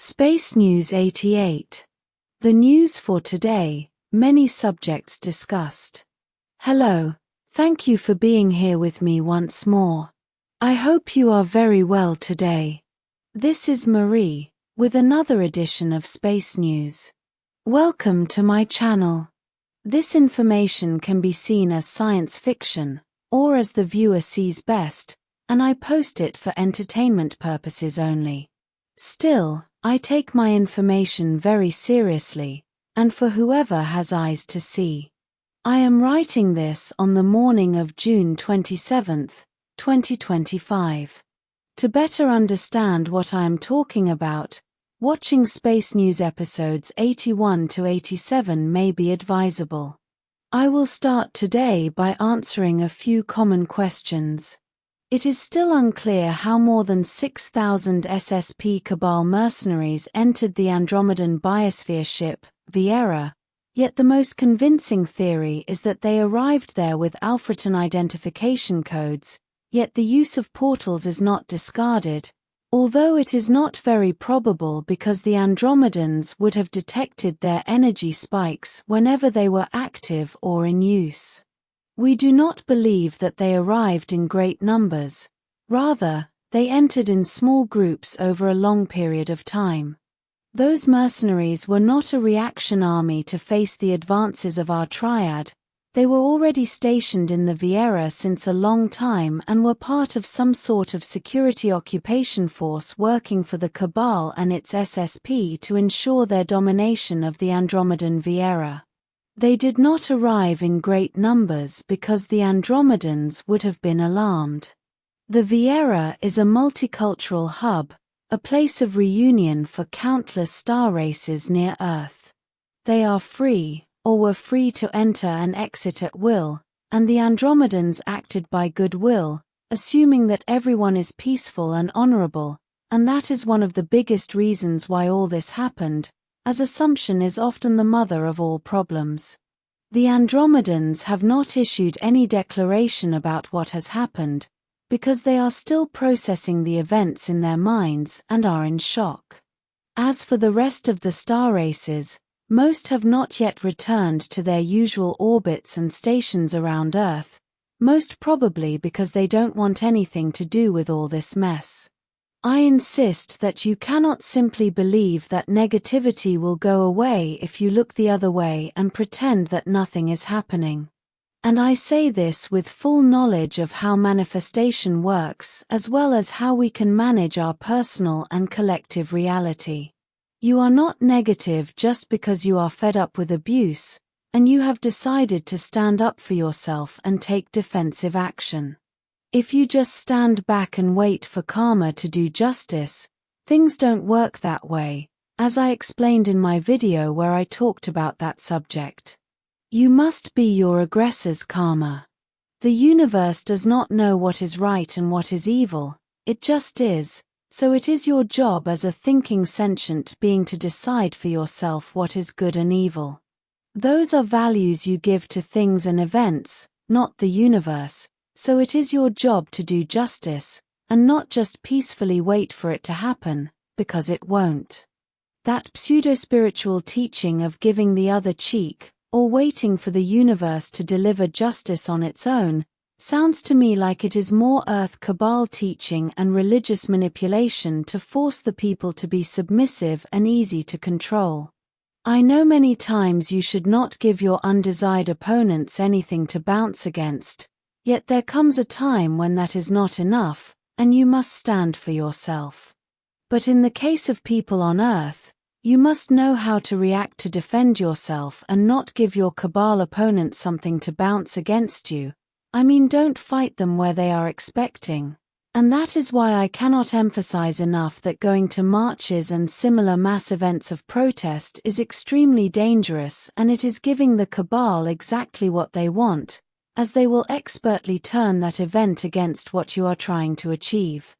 Space News 88. The news for today, many subjects discussed. Hello, thank you for being here with me once more. I hope you are very well today. This is Marie, with another edition of Space News. Welcome to my channel. This information can be seen as science fiction, or as the viewer sees best, and I post it for entertainment purposes only. Still, I take my information very seriously, and for whoever has eyes to see. I am writing this on the morning of June 27, 2025. To better understand what I am talking about, watching Space News episodes 81 to 87 may be advisable. I will start today by answering a few common questions. It is still unclear how more than 6,000 SSP Cabal mercenaries entered the Andromedan biosphere ship, Viera, yet the most convincing theory is that they arrived there with Alfreton identification codes, yet the use of portals is not discarded, although it is not very probable because the Andromedans would have detected their energy spikes whenever they were active or in use. We do not believe that they arrived in great numbers. Rather, they entered in small groups over a long period of time. Those mercenaries were not a reaction army to face the advances of our triad. They were already stationed in the Viera since a long time and were part of some sort of security occupation force working for the Cabal and its SSP to ensure their domination of the Andromedan Viera. They did not arrive in great numbers because the Andromedans would have been alarmed. The Viera is a multicultural hub, a place of reunion for countless star races near Earth. They are free, or were free to enter and exit at will, and the Andromedans acted by goodwill, assuming that everyone is peaceful and honorable, and that is one of the biggest reasons why all this happened, as assumption is often the mother of all problems. The Andromedans have not issued any declaration about what has happened, because they are still processing the events in their minds and are in shock. As for the rest of the star races, most have not yet returned to their usual orbits and stations around Earth, most probably because they don't want anything to do with all this mess. I insist that you cannot simply believe that negativity will go away if you look the other way and pretend that nothing is happening. And I say this with full knowledge of how manifestation works as well as how we can manage our personal and collective reality. You are not negative just because you are fed up with abuse, and you have decided to stand up for yourself and take defensive action. If you just stand back and wait for karma to do justice, things don't work that way, as I explained in my video where I talked about that subject. You must be your aggressor's karma. The universe does not know what is right and what is evil, it just is, so it is your job as a thinking sentient being to decide for yourself what is good and evil. Those are values you give to things and events, not the universe. So it is your job to do justice, and not just peacefully wait for it to happen, because it won't. That pseudo-spiritual teaching of giving the other cheek, or waiting for the universe to deliver justice on its own, sounds to me like it is more Earth Cabal teaching and religious manipulation to force the people to be submissive and easy to control. I know many times you should not give your undesired opponents anything to bounce against. Yet there comes a time when that is not enough, and you must stand for yourself. But in the case of people on Earth, you must know how to react to defend yourself and not give your Cabal opponents something to bounce against you. I mean, don't fight them where they are expecting. And that is why I cannot emphasize enough that going to marches and similar mass events of protest is extremely dangerous, and it is giving the Cabal exactly what they want, as they will expertly turn that event against what you are trying to achieve.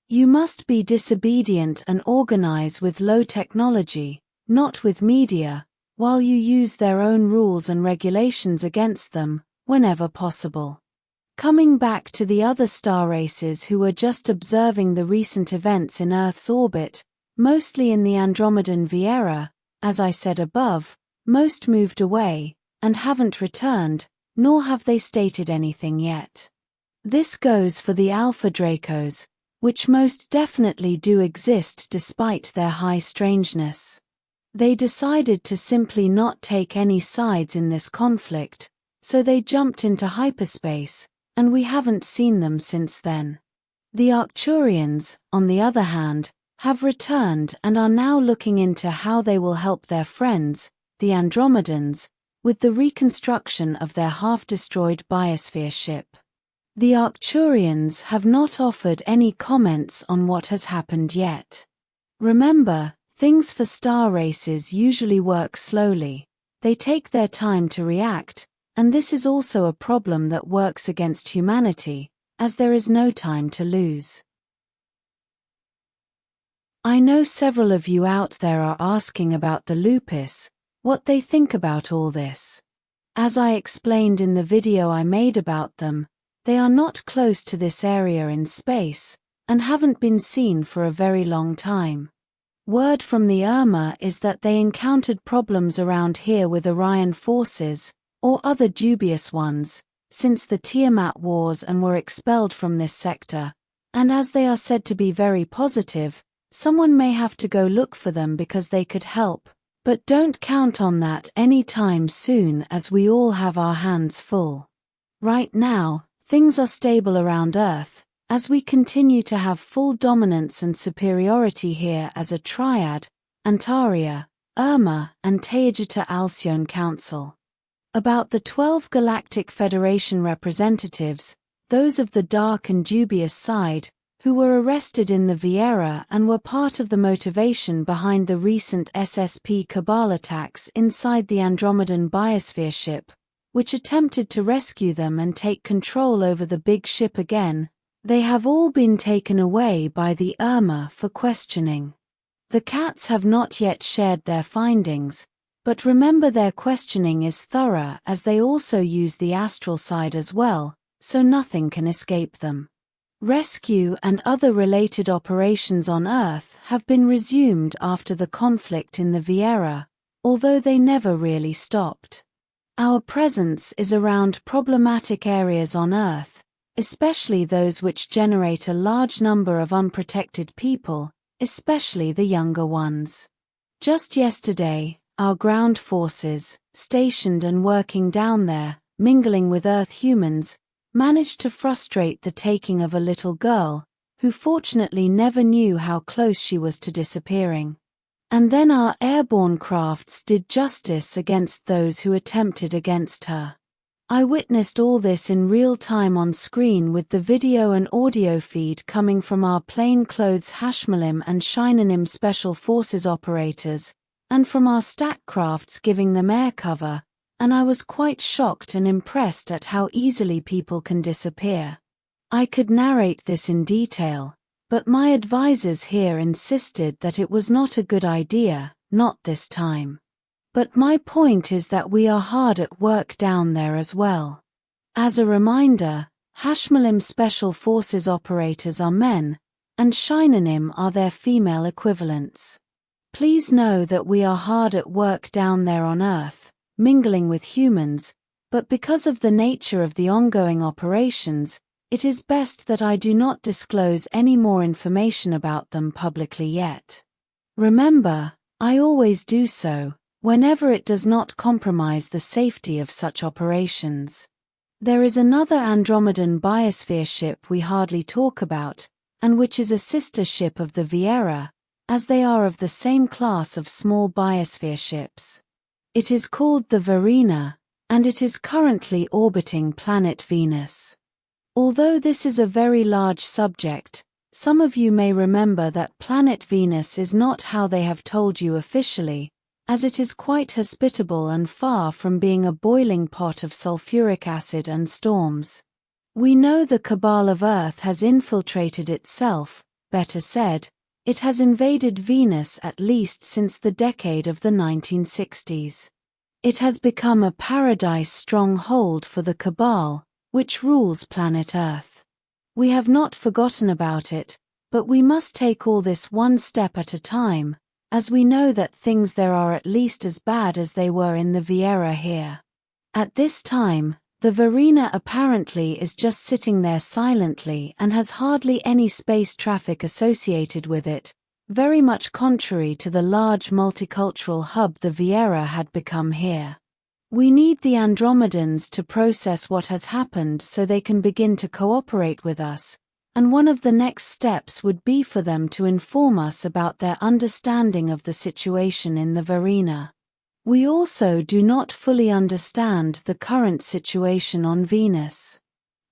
You must be disobedient and organize with low technology, not with media, while you use their own rules and regulations against them, whenever possible. Coming back to the other star races who were just observing the recent events in Earth's orbit, mostly in the Andromedan Viera. As I said above, most moved away, and haven't returned, nor have they stated anything yet. This goes for the Alpha Dracos, which most definitely do exist despite their high strangeness. They decided to simply not take any sides in this conflict, so they jumped into hyperspace, and we haven't seen them since then. The Arcturians, on the other hand, have returned and are now looking into how they will help their friends, the Andromedans, with the reconstruction of their half-destroyed biosphere ship. The Arcturians have not offered any comments on what has happened yet. Remember, things for star races usually work slowly. They take their time to react, and this is also a problem that works against humanity, as there is no time to lose. I know several of you out there are asking about the lupus, what they think about all this. As I explained in the video I made about them, they are not close to this area in space, and haven't been seen for a very long time. Word from the Urmah is that they encountered problems around here with Orion forces, or other dubious ones, since the Tiamat Wars and were expelled from this sector, and as they are said to be very positive, someone may have to go look for them because they could help, but don't count on that any time soon as we all have our hands full. Right now, things are stable around Earth, as we continue to have full dominance and superiority here as a triad, Antares, Urmah, and Taygeta Alcyone Council. About the 12 Galactic Federation representatives, those of the dark and dubious side, who were arrested in the Viera and were part of the motivation behind the recent SSP Cabal attacks inside the Andromedan biosphere ship, which attempted to rescue them and take control over the big ship again, they have all been taken away by the Urmah for questioning. The cats have not yet shared their findings, but remember their questioning is thorough as they also use the astral side as well, so nothing can escape them. Rescue and other related operations on Earth have been resumed after the conflict in the Viera, although they never really stopped. Our presence is around problematic areas on Earth, especially those which generate a large number of unprotected people, especially the younger ones. Just yesterday, our ground forces, stationed and working down there, mingling with Earth humans, managed to frustrate the taking of a little girl, who fortunately never knew how close she was to disappearing. And then our airborne crafts did justice against those who attempted against her. I witnessed all this in real time on screen with the video and audio feed coming from our plainclothes Hashmalim and Shinanim Special Forces operators, and from our stack crafts giving them air cover, and I was quite shocked and impressed at how easily people can disappear. I could narrate this in detail, but my advisors here insisted that it was not a good idea, not this time. But my point is that we are hard at work down there as well. As a reminder, Hashmalim Special Forces operators are men, and Shinanim are their female equivalents. Please know that we are hard at work down there on Earth, mingling with humans, but because of the nature of the ongoing operations, it is best that I do not disclose any more information about them publicly yet. Remember, I always do so, whenever it does not compromise the safety of such operations. There is another Andromedan biosphere ship we hardly talk about, and which is a sister ship of the Viera, as they are of the same class of small biosphere ships. It is called the Verena, and it is currently orbiting planet Venus. Although this is a very large subject, some of you may remember that planet Venus is not how they have told you officially, as it is quite hospitable and far from being a boiling pot of sulfuric acid and storms. We know the Cabal of Earth has infiltrated itself, better said, it has invaded Venus at least since the decade of the 1960s. It has become a paradise stronghold for the Cabal, which rules planet Earth. We have not forgotten about it, But we must take all this one step at a time, as we know that things there are at least as bad as they were in the Viera here. At this time, the Viera apparently is just sitting there silently and has hardly any space traffic associated with it, very much contrary to the large multicultural hub the Viera had become here. We need the Andromedans to process what has happened so they can begin to cooperate with us, and one of the next steps would be for them to inform us about their understanding of the situation in the Viera. We also do not fully understand the current situation on Venus.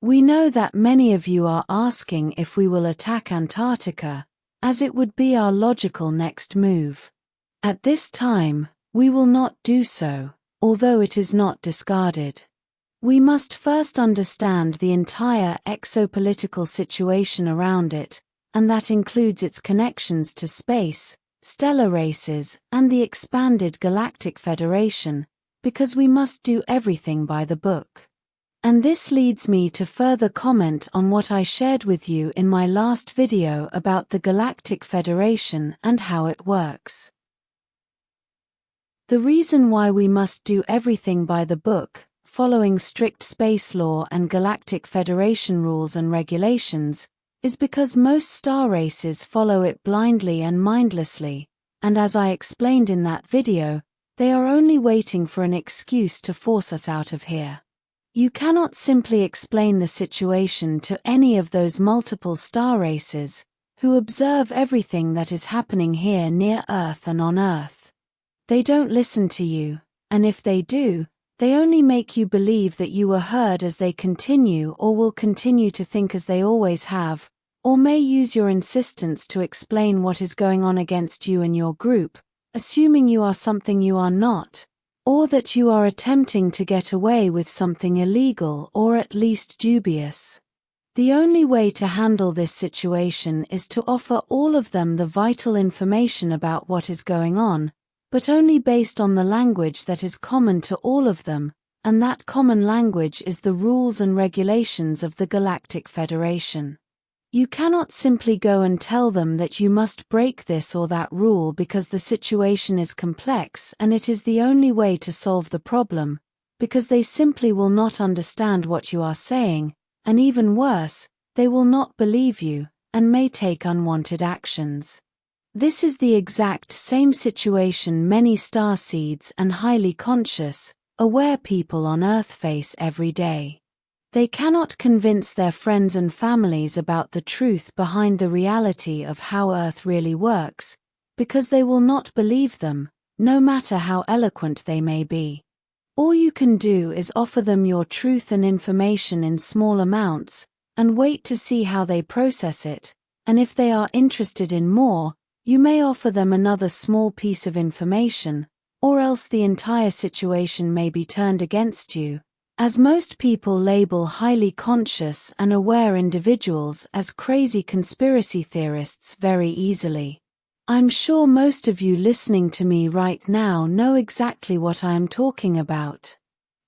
We know that many of you are asking if we will attack Antarctica, as it would be our logical next move. At this time, we will not do so, although it is not discarded. We must first understand the entire exopolitical situation around it, and that includes its connections to space, stellar races, and the expanded Galactic Federation, because we must do everything by the book. And this leads me to further comment on what I shared with you in my last video about the Galactic Federation and how it works. The reason why we must do everything by the book, following strict space law and Galactic Federation rules and regulations, is because most star races follow it blindly and mindlessly, and as I explained in that video, they are only waiting for an excuse to force us out of here. You cannot simply explain the situation to any of those multiple star races, who observe everything that is happening here near Earth and on Earth. They don't listen to you, and if they do, they only make you believe that you were heard as they continue or will continue to think as they always have, or may use your insistence to explain what is going on against you and your group, assuming you are something you are not, or that you are attempting to get away with something illegal or at least dubious. The only way to handle this situation is to offer all of them the vital information about what is going on, but only based on the language that is common to all of them, and that common language is the rules and regulations of the Galactic Federation. You cannot simply go and tell them that you must break this or that rule because the situation is complex and it is the only way to solve the problem, because they simply will not understand what you are saying, and even worse, they will not believe you, and may take unwanted actions. This is the exact same situation many starseeds and highly conscious, aware people on Earth face every day. They cannot convince their friends and families about the truth behind the reality of how Earth really works, because they will not believe them, no matter how eloquent they may be. All you can do is offer them your truth and information in small amounts, and wait to see how they process it, and if they are interested in more, you may offer them another small piece of information, or else the entire situation may be turned against you, as most people label highly conscious and aware individuals as crazy conspiracy theorists very easily. I'm sure most of you listening to me right now know exactly what I am talking about.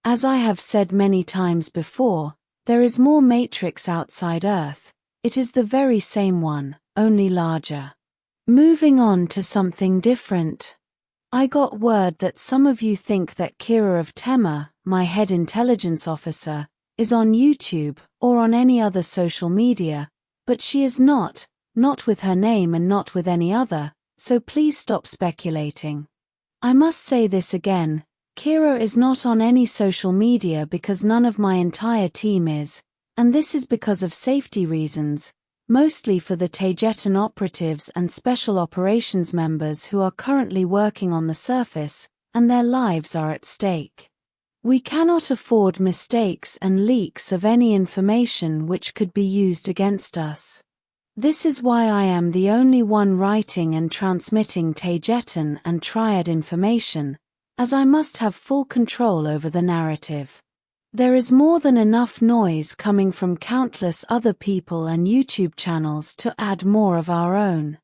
As I have said many times before, there is more matrix outside Earth. It is the very same one, only larger. Moving on to something different. I got word that some of you think that Kira of Tema, my head intelligence officer, is on YouTube or on any other social media, but she is not with her name and not with any other, so please stop speculating. I must say this again, Kira is not on any social media because none of my entire team is, and this is because of safety reasons, mostly for the Taygetan operatives and special operations members who are currently working on the surface, and their lives are at stake. We cannot afford mistakes and leaks of any information which could be used against us. This is why I am the only one writing and transmitting Taygetan and Triad information, as I must have full control over the narrative. There is more than enough noise coming from countless other people and YouTube channels to add more of our own.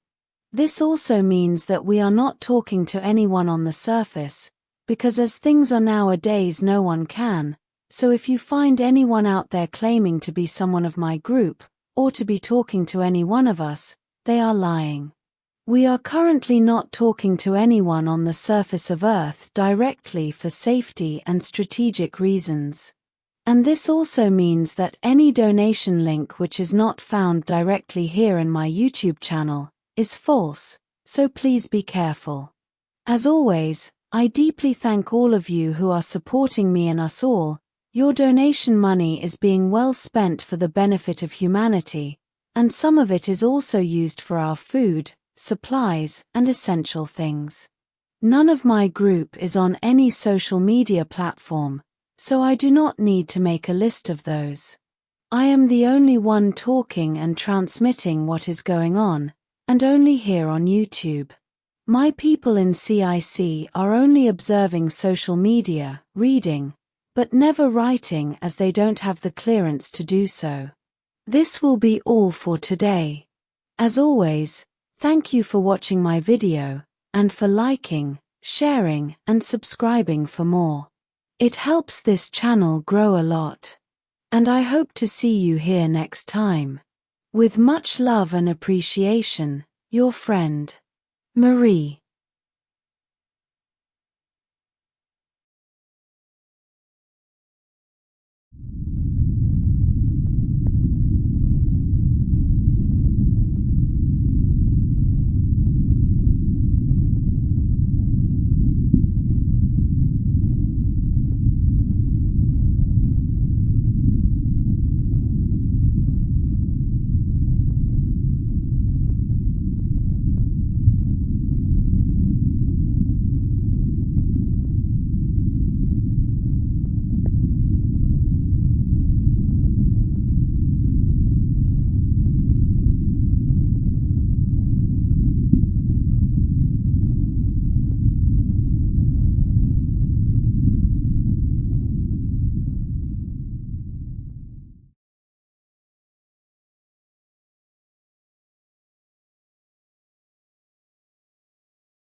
This also means that we are not talking to anyone on the surface, because as things are nowadays no one can, so if you find anyone out there claiming to be someone of my group, or to be talking to any one of us, they are lying. We are currently not talking to anyone on the surface of Earth directly for safety and strategic reasons. And this also means that any donation link which is not found directly here in my YouTube channel is false, so please be careful. As always, I deeply thank all of you who are supporting me and us all. Your donation money is being well spent for the benefit of humanity, and some of it is also used for our food, supplies, and essential things. None of my group is on any social media platform, so I do not need to make a list of those. I am the only one talking and transmitting what is going on, and only here on YouTube. My people in CIC are only observing social media, reading, but never writing as they don't have the clearance to do so. This will be all for today. As always, thank you for watching my video, and for liking, sharing, and subscribing for more. It helps this channel grow a lot. And I hope to see you here next time. With much love and appreciation, your friend, Marie.